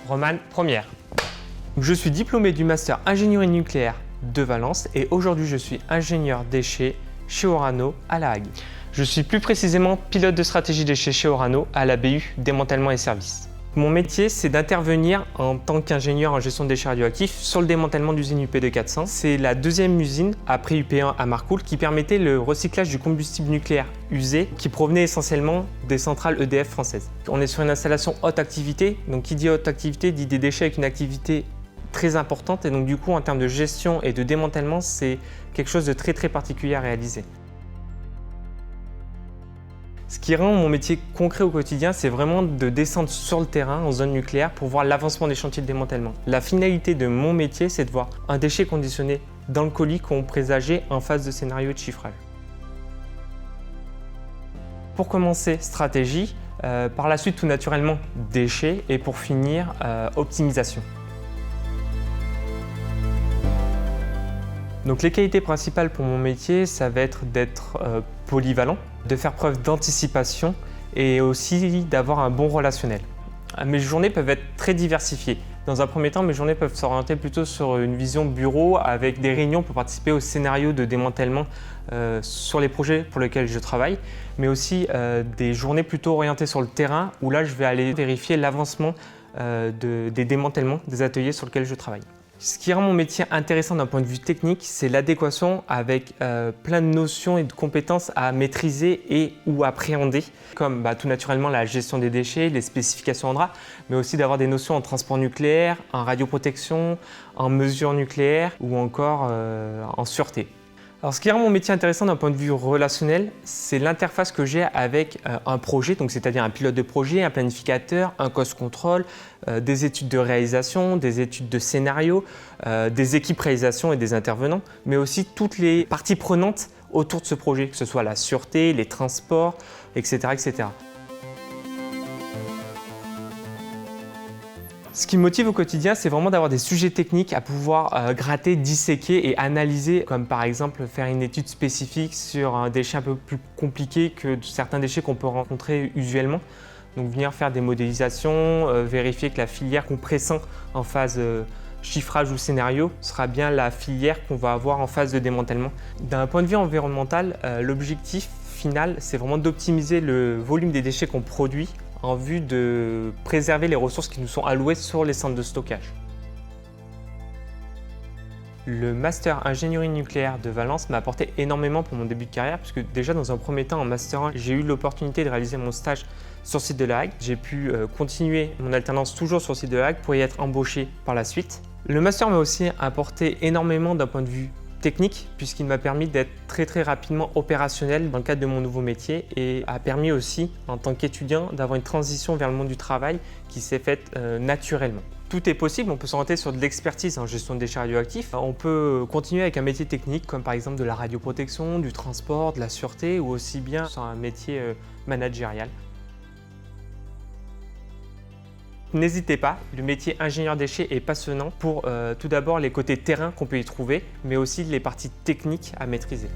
Roman, première. Je suis diplômé du master ingénierie nucléaire de Valence et aujourd'hui je suis ingénieur déchets chez Orano à La Hague. Je suis plus précisément pilote de stratégie déchets chez Orano à la BU démantèlement et services. Mon métier, c'est d'intervenir en tant qu'ingénieur en gestion de déchets radioactifs sur le démantèlement d'usine UP2 400. C'est la deuxième usine après UP1 à Marcoule qui permettait le recyclage du combustible nucléaire usé qui provenait essentiellement des centrales EDF françaises. On est sur une installation haute activité, donc qui dit haute activité dit des déchets avec une activité très importante et donc du coup en termes de gestion et de démantèlement, c'est quelque chose de très particulier à réaliser. Ce qui rend mon métier concret au quotidien, c'est vraiment de descendre sur le terrain en zone nucléaire pour voir l'avancement des chantiers de démantèlement. La finalité de mon métier, c'est de voir un déchet conditionné dans le colis qu'on présageait en phase de scénario de chiffrage. Pour commencer, stratégie, par la suite tout naturellement déchets et pour finir, optimisation. Donc les qualités principales pour mon métier, ça va être d'être polyvalent, de faire preuve d'anticipation et aussi d'avoir un bon relationnel. Mes journées peuvent être très diversifiées. Dans un premier temps, mes journées peuvent s'orienter plutôt sur une vision bureau avec des réunions pour participer au scénario de démantèlement sur les projets pour lesquels je travaille, mais aussi des journées plutôt orientées sur le terrain où là je vais aller vérifier l'avancement des démantèlements des ateliers sur lesquels je travaille. Ce qui rend mon métier intéressant d'un point de vue technique, c'est l'adéquation avec plein de notions et de compétences à maîtriser et ou appréhender, comme tout naturellement la gestion des déchets, les spécifications en drap, mais aussi d'avoir des notions en transport nucléaire, en radioprotection, en mesures nucléaires ou encore en sûreté. Alors, ce qui rend mon métier intéressant d'un point de vue relationnel, c'est l'interface que j'ai avec un projet, donc c'est-à-dire un pilote de projet, un planificateur, un cost control, des études de réalisation, des études de scénario, des équipes réalisation et des intervenants, mais aussi toutes les parties prenantes autour de ce projet, que ce soit la sûreté, les transports, etc. etc. Ce qui me motive au quotidien, c'est vraiment d'avoir des sujets techniques à pouvoir gratter, disséquer et analyser, comme par exemple faire une étude spécifique sur un déchet un peu plus compliqué que certains déchets qu'on peut rencontrer usuellement. Donc venir faire des modélisations, vérifier que la filière qu'on pressent en phase chiffrage ou scénario sera bien la filière qu'on va avoir en phase de démantèlement. D'un point de vue environnemental, l'objectif final, c'est vraiment d'optimiser le volume des déchets qu'on produit en vue de préserver les ressources qui nous sont allouées sur les centres de stockage. Le master ingénierie nucléaire de Valence m'a apporté énormément pour mon début de carrière puisque déjà dans un premier temps en master 1, j'ai eu l'opportunité de réaliser mon stage sur le site de La Hague. J'ai pu continuer mon alternance toujours sur le site de La Hague pour y être embauché par la suite. Le master m'a aussi apporté énormément d'un point de vue technique puisqu'il m'a permis d'être très rapidement opérationnel dans le cadre de mon nouveau métier et a permis aussi en tant qu'étudiant d'avoir une transition vers le monde du travail qui s'est faite naturellement. Tout est possible, on peut s'orienter sur de l'expertise en gestion de déchets radioactifs. On peut continuer avec un métier technique comme par exemple de la radioprotection, du transport, de la sûreté ou aussi bien sur un métier managérial. N'hésitez pas, le métier ingénieur déchets est passionnant pour tout d'abord les côtés terrain qu'on peut y trouver, mais aussi les parties techniques à maîtriser.